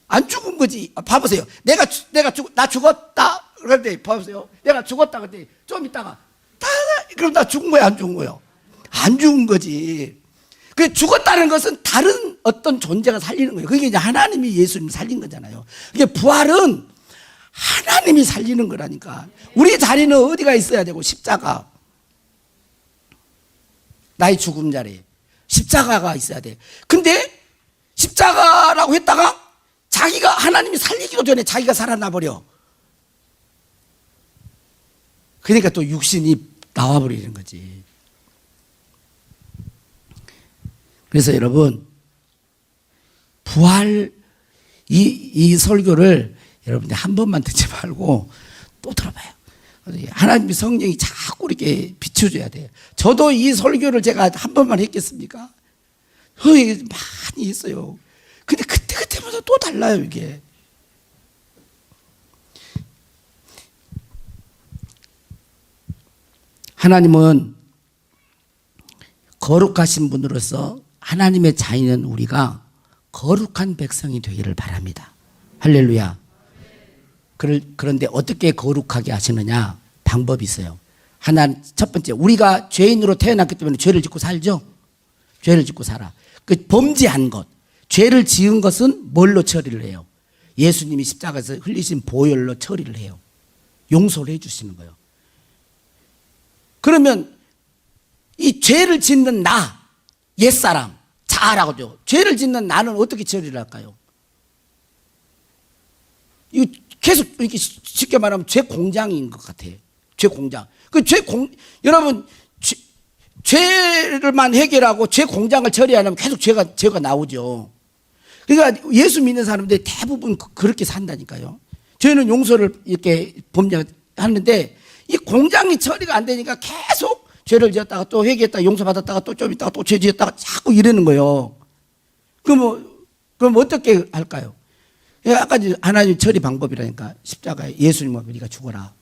안 죽은 거지. 봐보세요. 나 죽었다. 그런데 봐보세요. 내가 죽었다. 그런데 좀 있다가 그럼 나 죽은 거예요, 안 죽은 거예요? 안 죽은 거지. 그 죽었다는 것은 다른 어떤 존재가 살리는 거예요. 그게 이제 하나님이 예수님 살린 거잖아요. 이게 부활은 하나님이 살리는 거라니까. 우리 자리는 어디가 있어야 되고? 십자가. 나의 죽음 자리. 십자가가 있어야 돼. 근데 십자가라고 했다가 자기가 하나님이 살리기도 전에 자기가 살아나 버려. 그러니까 또 육신이 나와버리는 거지. 그래서 여러분, 부활, 이 설교를 여러분들 한 번만 듣지 말고 또 들어봐요. 하나님의 성령이 자꾸 이렇게 비춰줘야 돼요. 저도 이 설교를 제가 한 번만 했겠습니까? 많이 했어요. 근데 그때마다 또 달라요, 이게. 하나님은 거룩하신 분으로서 하나님의 자녀는 우리가 거룩한 백성이 되기를 바랍니다. 할렐루야. 그런데 어떻게 거룩하게 하시느냐? 방법이 있어요. 첫 번째, 우리가 죄인으로 태어났기 때문에 죄를 짓고 살죠. 죄를 짓고 살아. 그 범죄한 것, 죄를 지은 것은 뭘로 처리를 해요? 예수님이 십자가에서 흘리신 보혈로 처리를 해요. 용서를 해 주시는 거예요. 그러면 이 죄를 짓는 나, 옛사람, 자아라고죠. 죄를 짓는 나는 어떻게 처리를 할까요? 이거 계속 이렇게 쉽게 말하면 죄 공장인 것 같아요. 죄 공장. 여러분, 죄를만 해결하고 죄 공장을 처리 안 하면 계속 죄가 나오죠. 그러니까 예수 믿는 사람들이 대부분 그렇게 산다니까요. 저희는 용서를 이렇게 범죄하는데 이 공장이 처리가 안 되니까 계속 죄를 지었다가 또 회개했다가 용서받았다가 또 좀 있다가 또 죄 지었다가 자꾸 이러는 거예요. 그럼 어떻게 할까요? 아까 하나님 처리 방법이라니까 십자가에 예수님과 네가 죽어라.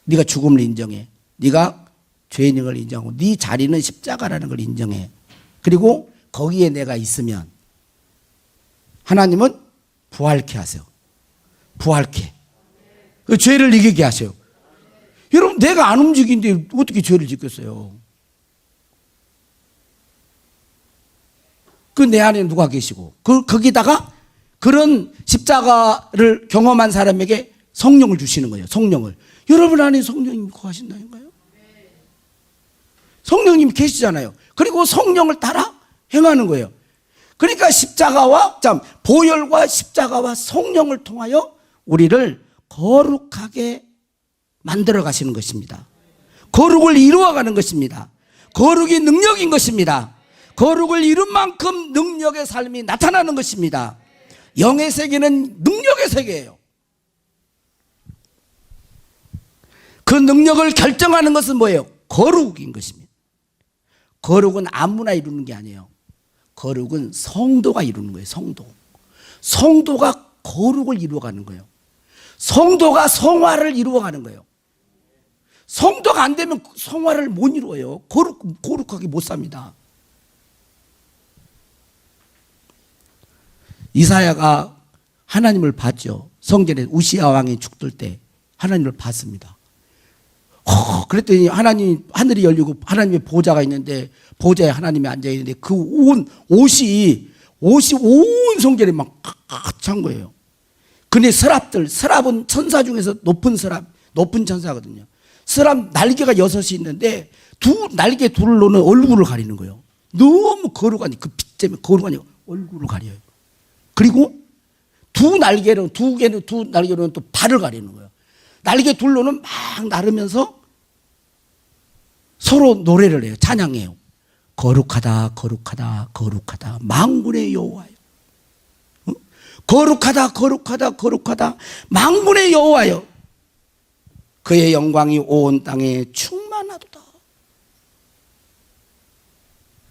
네가 죽음을 인정해. 네가 죄인을 인정하고 네 자리는 십자가라는 걸 인정해. 그리고 거기에 내가 있으면 하나님은 부활케 하세요. 부활케. 그 죄를 이기게 하세요. 여러분 내가 안 움직이는데 어떻게 죄를 짓겠어요? 그 내 안에 누가 계시고 거기다가 그런 십자가를 경험한 사람에게 성령을 주시는 거예요. 성령을. 여러분 안에 성령님이 거하신다니까요. 성령님이 계시잖아요. 그리고 성령을 따라 행하는 거예요. 그러니까 보혈과 십자가와 성령을 통하여 우리를 거룩하게 만들어 가시는 것입니다. 거룩을 이루어가는 것입니다. 거룩이 능력인 것입니다. 거룩을 이룬 만큼 능력의 삶이 나타나는 것입니다. 영의 세계는 능력의 세계예요. 그 능력을 결정하는 것은 뭐예요? 거룩인 것입니다. 거룩은 아무나 이루는 게 아니에요. 거룩은 성도가 이루는 거예요. 성도가 거룩을 이루어가는 거예요. 성도가 성화를 이루어가는 거예요. 성도가 안 되면 성화를 못 이루어요. 거룩하게 못 삽니다. 이사야가 하나님을 봤죠. 성전에 우시야 왕이 죽들 때 하나님을 봤습니다. 그랬더니 하늘이 열리고 하나님의 보좌가 있는데 보좌에 하나님이 앉아 있는데 그 옷이 온 성전에 막 꽉 찬 거예요. 근데 서랍은 천사 중에서 높은 천사거든요. 서랍 날개가 6이 있는데 날개 둘로는 얼굴을 가리는 거예요. 너무 거룩하니 그 빛 때문에 거룩하니 얼굴을 가려요. 그리고 두 날개로는 또 발을 가리는 거예요. 날개 둘로는 막 나르면서 서로 노래를 해요. 찬양해요. 거룩하다 거룩하다 거룩하다 만군의 여호와여. 거룩하다 거룩하다 거룩하다 만군의 여호와여. 그의 영광이 온 땅에 충만하도다.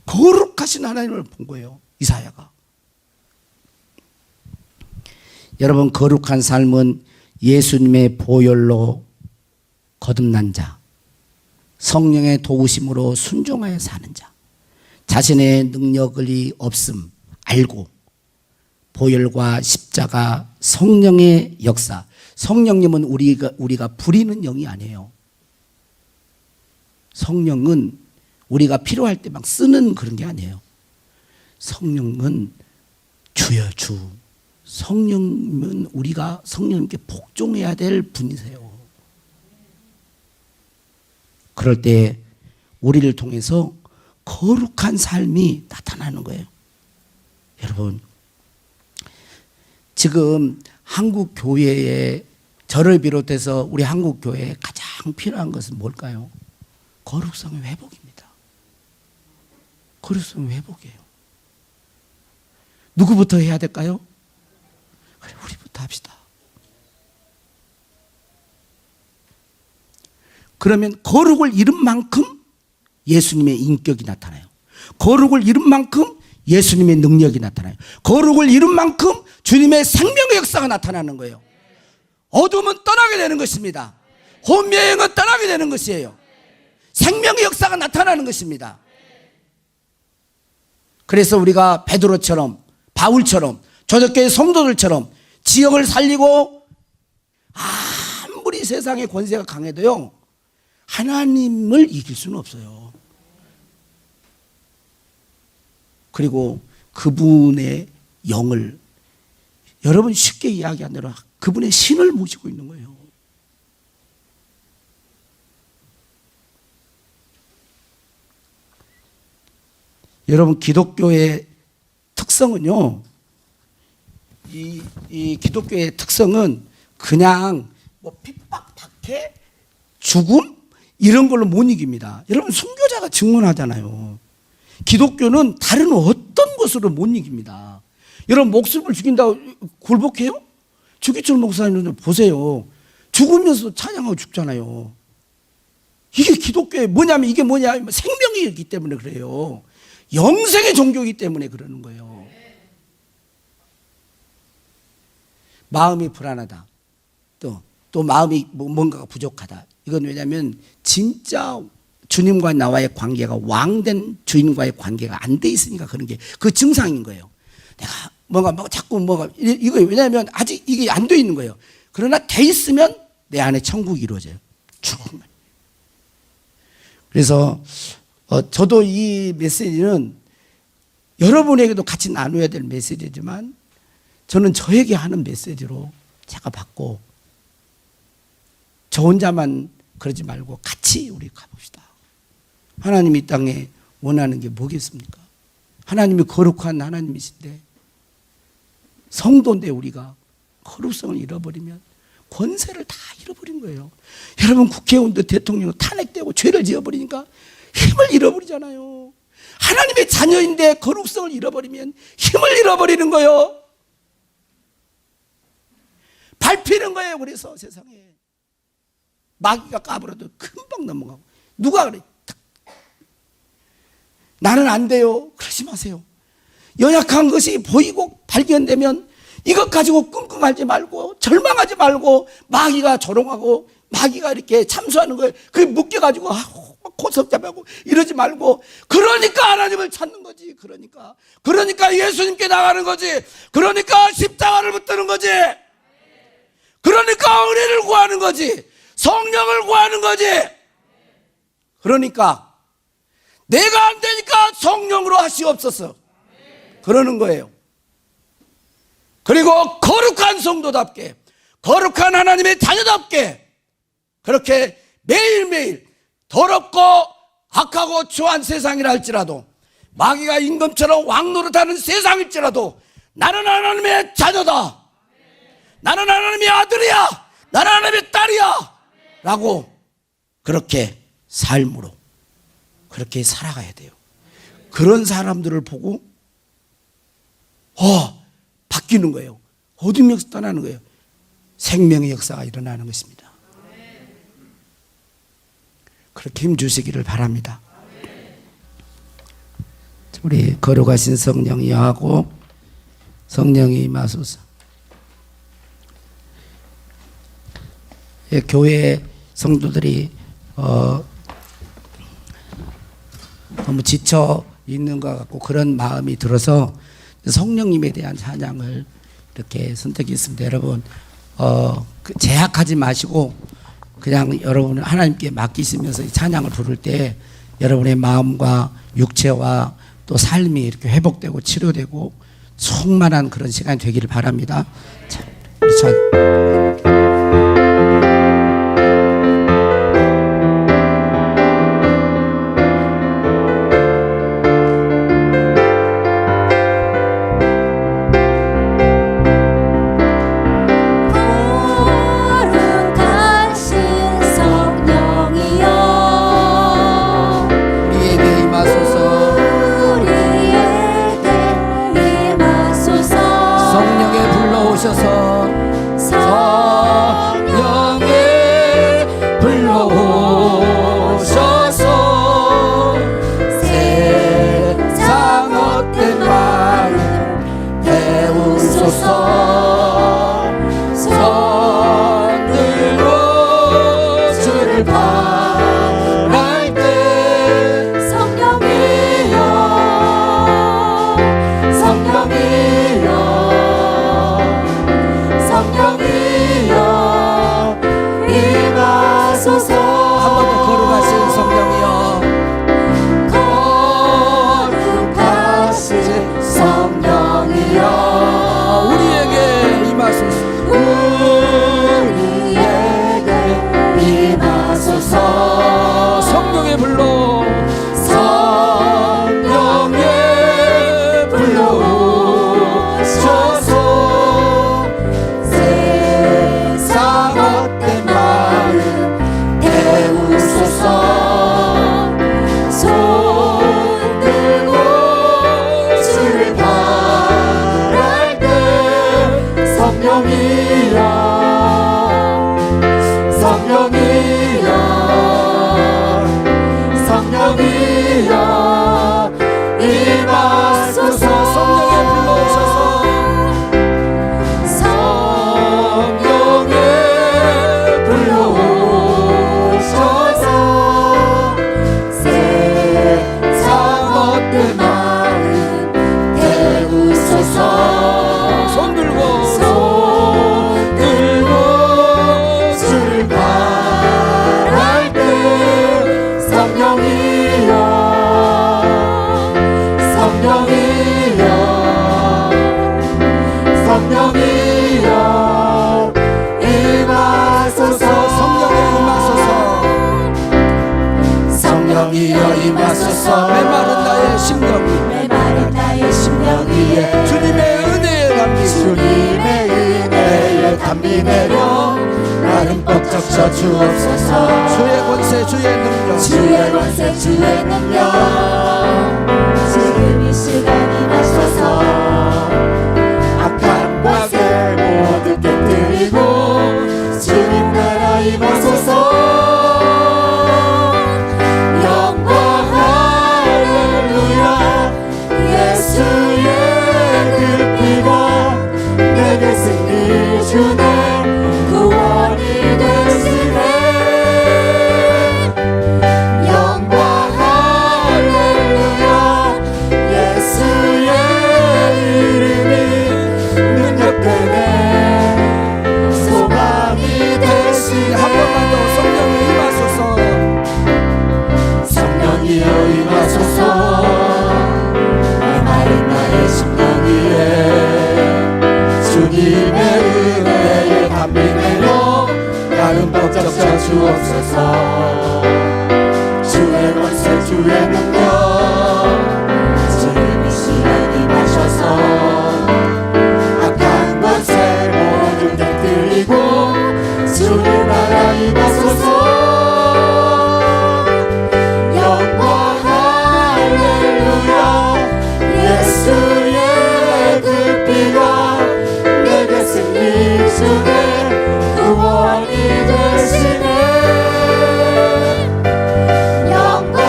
거룩하신 하나님을 본 거예요. 이사야가. 여러분 거룩한 삶은 예수님의 보혈로 거듭난 자, 성령의 도우심으로 순종하여 사는 자, 자신의 능력이 없음 알고 보혈과 십자가 성령의 역사. 성령님은 우리가 부리는 영이 아니에요. 성령은 우리가 필요할 때 막 쓰는 그런 게 아니에요. 성령은 주여 주. 성령님은 우리가 성령님께 복종해야 될 분이세요. 그럴 때 우리를 통해서 거룩한 삶이 나타나는 거예요. 여러분, 지금 한국 교회에 저를 비롯해서 우리 한국 교회에 가장 필요한 것은 뭘까요? 거룩성의 회복입니다. 거룩성의 회복이에요. 누구부터 해야 될까요? 그래, 우리부터 합시다. 그러면 거룩을 이룬 만큼 예수님의 인격이 나타나요. 거룩을 이룬 만큼 예수님의 능력이 나타나요. 거룩을 이룬 만큼 주님의 생명의 역사가 나타나는 거예요. 어둠은 떠나게 되는 것입니다. 혼미행은 떠나게 되는 것이에요. 생명의 역사가 나타나는 것입니다. 그래서 우리가 베드로처럼 바울처럼 초대교회 성도들처럼 지역을 살리고 아무리 세상의 권세가 강해도요 하나님을 이길 수는 없어요. 그리고 그분의 영을, 여러분 쉽게 이야기한 대로 그분의 신을 모시고 있는 거예요. 여러분 기독교의 특성은요, 이 기독교의 특성은 그냥 뭐 핍박, 박해, 죽음 이런 걸로 못 이깁니다. 여러분 순교자가 증언하잖아요. 기독교는 다른 어떤 것으로 못 이깁니다. 여러분 목숨을 죽인다고 굴복해요? 주기철 목사님들 보세요. 죽으면서 찬양하고 죽잖아요. 이게 기독교의 뭐냐면, 이게 뭐냐, 생명이기 때문에 그래요. 영생의 종교이기 때문에 그러는 거예요. 마음이 불안하다. 또 마음이 뭔가가 부족하다. 이건 왜냐하면 진짜 주님과 나와의 관계가, 왕된 주인과의 관계가 안 돼 있으니까 그런 게 그 증상인 거예요. 내가 뭔가 자꾸 이거 왜냐하면 아직 이게 안 돼 있는 거예요. 그러나 돼 있으면 내 안에 천국이 이루어져요. 정말. 그래서 저도 이 메시지는 여러분에게도 같이 나눠야 될 메시지지만 저는 저에게 하는 메시지로 제가 받고, 저 혼자만 그러지 말고 같이 우리 가봅시다. 하나님이 이 땅에 원하는 게 뭐겠습니까? 하나님이 거룩한 하나님이신데, 성도인데 우리가 거룩성을 잃어버리면 권세를 다 잃어버린 거예요. 여러분 국회의원도 대통령도 탄핵되고 죄를 지어버리니까 힘을 잃어버리잖아요. 하나님의 자녀인데 거룩성을 잃어버리면 힘을 잃어버리는 거예요. 밟히는 거예요. 그래서 세상에 마귀가 까불어도 금방 넘어가고. 누가 그래? 나는 안 돼요. 그러지 마세요. 연약한 것이 보이고 발견되면 이것 가지고 끙끙 앓지 말고 절망하지 말고, 마귀가 조롱하고 마귀가 이렇게 참수하는 거예요. 그게 묶여가지고 고석잡하고 이러지 말고, 그러니까 하나님을 찾는 거지. 그러니까 예수님께 나가는 거지. 그러니까 십자가를 붙드는 거지. 그러니까 은혜를 구하는 거지. 성령을 구하는 거지. 그러니까 내가 안 되니까 성령으로 하시옵소서 그러는 거예요. 그리고 거룩한 성도답게, 거룩한 하나님의 자녀답게 그렇게 매일매일 더럽고 악하고 추한 세상이라 할지라도, 마귀가 임금처럼 왕노릇하는 세상일지라도 나는 하나님의 자녀다, 나는 하나님의 아들이야, 나는 하나님의 딸이야 라고 그렇게 삶으로 그렇게 살아가야 돼요. 그런 사람들을 보고 바뀌는 거예요. 어둠에서 떠나는 거예요. 생명의 역사가 일어나는 것입니다. 그렇게 힘주시기를 바랍니다. 우리 거룩하신 성령 여하고 성령이 임하소서. 교회 성도들이 너무 지쳐 있는 것 같고 그런 마음이 들어서 성령님에 대한 찬양을 이렇게 선택했습니다. 여러분 제약하지 마시고 그냥 여러분 하나님께 맡기시면서 이 찬양을 부를 때 여러분의 마음과 육체와 또 삶이 이렇게 회복되고 치료되고 충만한 그런 시간이 되기를 바랍니다. 자, 우리 성령에 불러오셔서 성령이여 성령이여 임하소서 성령이여 임하소서 메마른 나의 심령이 주님의 은혜에 담비 내려 나는 뻑적 주옵소서 주의 권세 주의 능력 지금 이 시간 임하소서 악한 것을 모두 깨뜨리고 주님 나라 임하소서 영광 할렐루야 예수의 그 피가 내게 승리 주네 구원이 되시네 영광 할렐루야 예수의 이름이 능력되네 소망이 되시네 한 번만 더 성령이 임하소서 성령이여 임하소서 메마른 나의 심령 위에 주님의 은혜에 담비 내려 나는 벅적 주옵소서 주의 권세 주의 능력 지금 이 시간 임하셔서 악한 권세 모두 깨뜨리고 주의 나라 임하소서 영광 할렐루야 예수의 그 피가 내게 승리 주네 구원이 되시네 영광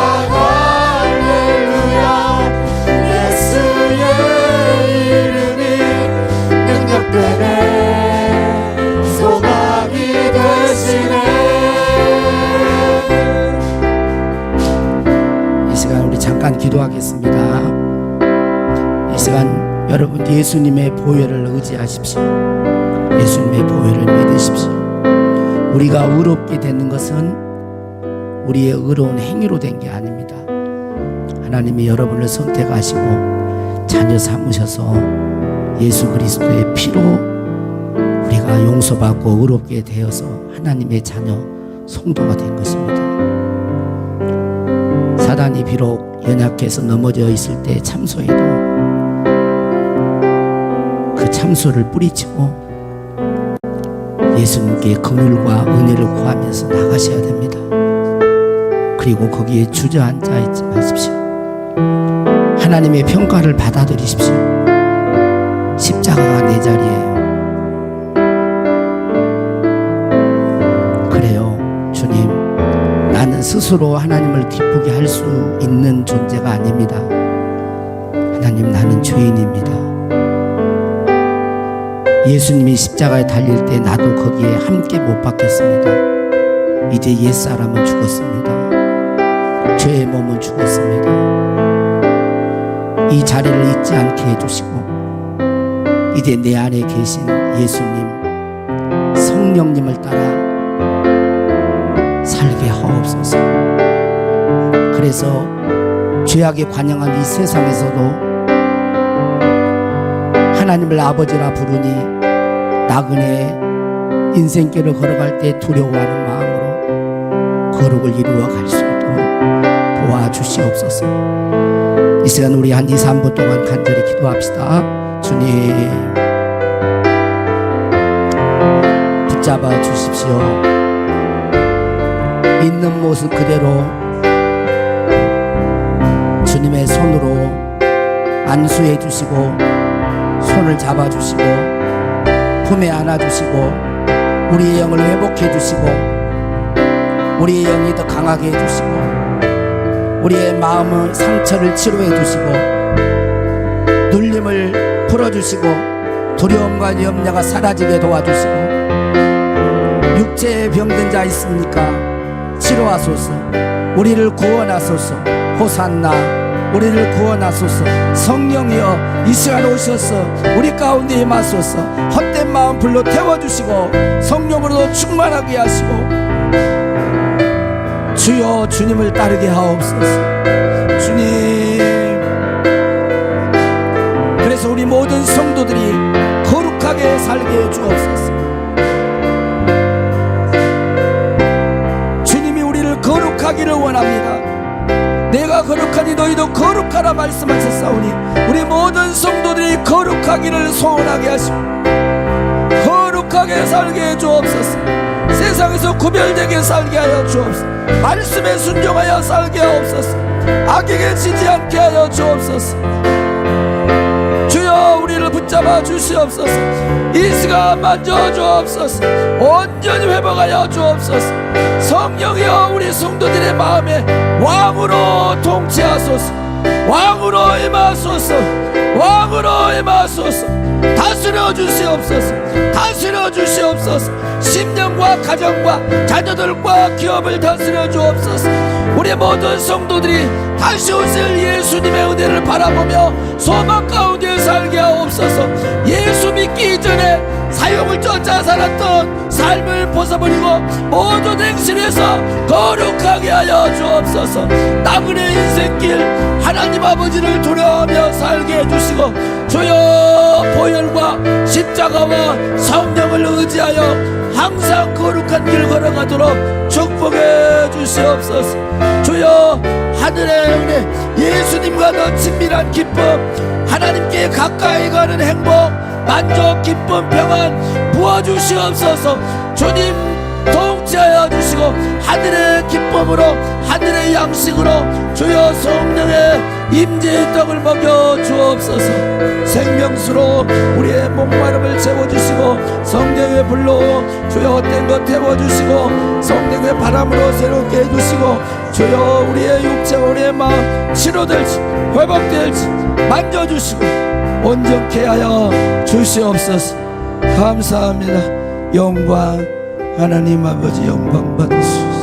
할렐루야 예수의 이름이 능력되네 소망이 되시네 이 시간 우리 잠깐 기도하겠습니다. 이 시간 여러분 예수님의 보혈을 의지하십시오. 예수님의 보혈을 믿으십시오. 우리가 의롭게 되는 것은 우리의 의로운 행위로 된 게 아닙니다. 하나님이 여러분을 선택하시고 자녀 삼으셔서 예수 그리스도의 피로 우리가 용서받고 의롭게 되어서 하나님의 자녀 성도가 된 것입니다. 사단이 비록 연약해서 넘어져 있을 때 참소해도 그 참소를 뿌리치고 예수님께 긍휼과 은혜를 구하면서 나가셔야 됩니다. 그리고 거기에 주저앉아 있지 마십시오. 하나님의 평가를 받아들이십시오. 십자가가 내 자리예요. 그래요. 주님, 나는 스스로 하나님을 기쁘게 할 수 있는 존재가 아닙니다. 하나님, 나는 죄인입니다. 예수님이 십자가에 달릴 때 나도 거기에 함께 못 박혔습니다. 이제 옛사람은 죽었습니다. 죄의 몸은 죽었습니다. 이 자리를 잊지 않게 해주시고 이제 내 안에 계신 예수님 성령님을 따라 살게 하옵소서. 그래서 죄악에 관영한 이 세상에서도 하나님을 아버지라 부르니 나그네 인생길을 걸어갈 때 두려워하는 마음으로 거룩을 이루어 갈 수 있도록 도와주시옵소서. 이 시간 우리 한 2, 3분 동안 간절히 기도합시다. 주님 붙잡아 주십시오. 있는 모습 그대로 주님의 손으로 안수해 주시고 손을 잡아 주시고 품에 안아 주시고 우리의 영을 회복해 주시고 우리의 영이 더 강하게 해 주시고 우리의 마음의 상처를 치료해 주시고 눌림을 풀어주시고 두려움과 염려가 사라지게 도와주시고 육체에 병든 자 있습니까? 치료하소서. 우리를 구원하소서. 호산나 우리를 구원하소서. 성령이여 이 시간 오셔서 우리 가운데 임하소서. 헛된 마음 불로 태워주시고 성령으로 충만하게 하시고 주여 주님을 따르게 하옵소서. 주님 하라 말씀하셨사오니 우리 모든 성도들이 거룩하기를 소원하게 하시고 거룩하게 살게 해 주옵소서. 세상에서 구별되게 살게 하여 주옵소서. 말씀에 순종하여 살게 하옵소서. 악에게 지지 않게 하여 주옵소서. 주여 우리를 붙잡아 주시옵소서. 이 시간 만져 주옵소서. 온전히 회복하여 주옵소서. 성령이여 우리 성도들의 마음에 왕으로 통치하소서. 왕으로 임하소서. 왕으로 임하소서. 다스려 주시옵소서. 다스려 주시옵소서. 심령과 가정과 자녀들과 기업을 다스려 주옵소서. 우리 모든 성도들이 다시 오실 예수님의 은혜를 바라보며 소망 가운데 살게 하옵소서. 예수 믿기 이전에 사욕을 쫓아 살았던 삶을 벗어버리고 모든 행실에서 거룩하게 하여 주옵소서. 나그네 인생길 하나님 아버지를 두려워하며 살게 해주시고 주여 보혈과 십자가와 성령을 의지하여 항상 거룩한 길 걸어가도록 축복해 주시옵소서. 주여 하늘의 은혜, 예수님과 더 친밀한 기쁨, 하나님께 가까이 가는 행복, 만족, 기쁨, 평안 부어주시옵소서. 주님 통치하여 주시고 하늘의 기쁨으로 하늘의 양식으로 주여 성령의 임재의 떡을 먹여 주옵소서. 생명수로 우리의 목마름을 채워주시고 성령의 불로 주여 헛된 것 태워주시고 성령의 바람으로 새롭게 해주시고 주여 우리의 육체와 우리의 마음 치료될지 회복될지 만져주시고 온전케 하여 주시옵소서. 감사합니다. 영광 하나님 아버지 영광 받으소서.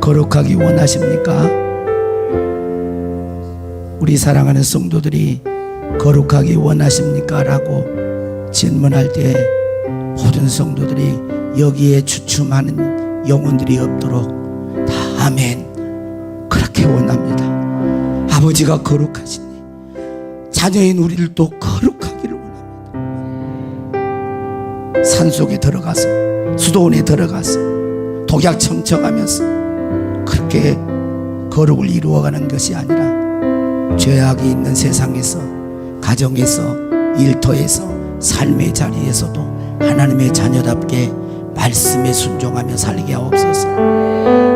거룩하기 원하십니까? 우리 사랑하는 성도들이 거룩하기 원하십니까? 라고 질문할 때 모든 성도들이 여기에 주춤하는 영혼들이 없도록 다 아멘 그렇게 원합니다. 아버지가 거룩하시니 자녀인 우리를 또 거룩하기를 원합니다. 산속에 들어가서 수도원에 들어가서 독약 청청하면서 그렇게 거룩을 이루어가는 것이 아니라 죄악이 있는 세상에서 가정에서 일터에서 삶의 자리에서도 하나님의 자녀답게 말씀에 순종하며 살게 하옵소서.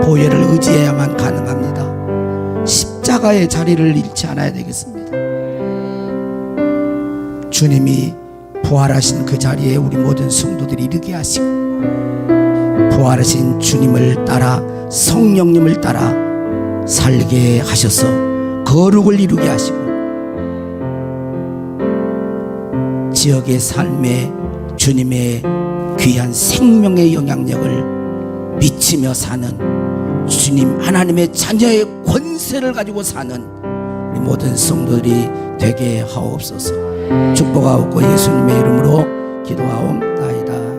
보혈을 의지해야만 가능합니다. 십자가의 자리를 잃지 않아야 되겠습니다. 주님이 부활하신 그 자리에 우리 모든 성도들이 이르게 하시고 부활하신 주님을 따라 성령님을 따라 살게 하셔서 거룩을 이루게 하시고 지역의 삶에 주님의 귀한 생명의 영향력을 미치며 사는 주님 하나님의 자녀의 권세를 가지고 사는 우리 모든 성도들이 되게 하옵소서. 축복하옵고 예수님의 이름으로 기도하옵나이다. 아멘.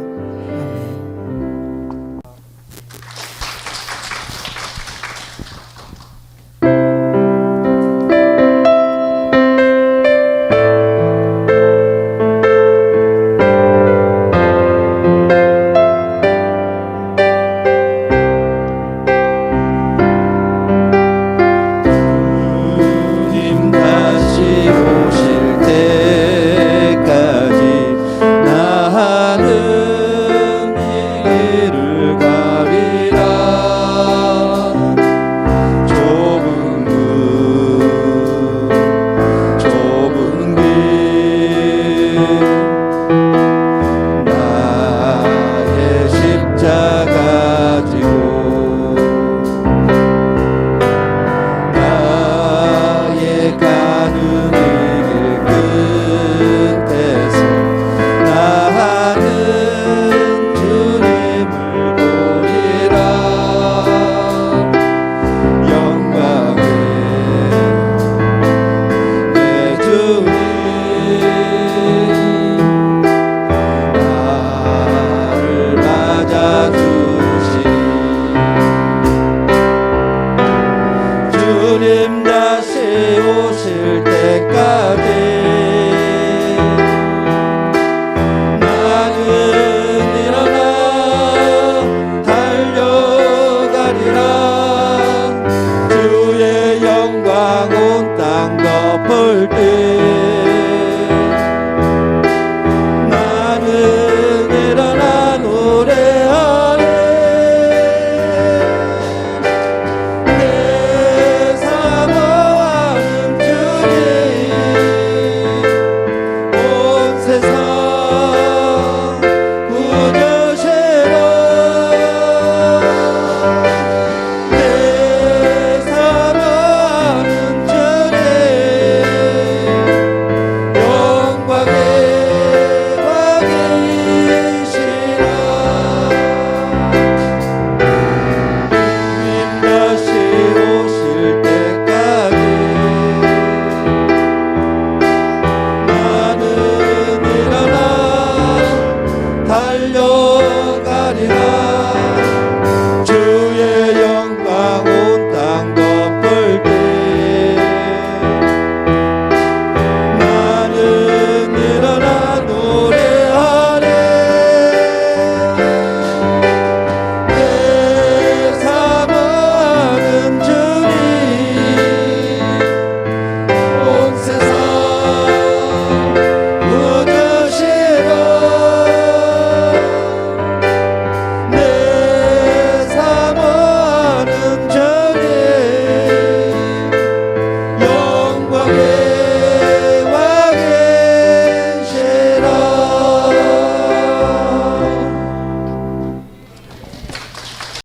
주님 다시 오실 때까지 나는 이 길을 가리라. 좁은 문 좁은 길 나의 십자가 지고 나의 가는 이 길 끝에서 나는 주님을 보리라. 영광의 내 주님 나를 맞아주시니 주님 다시 오실 때까지 나는 일어나 달려갈 주의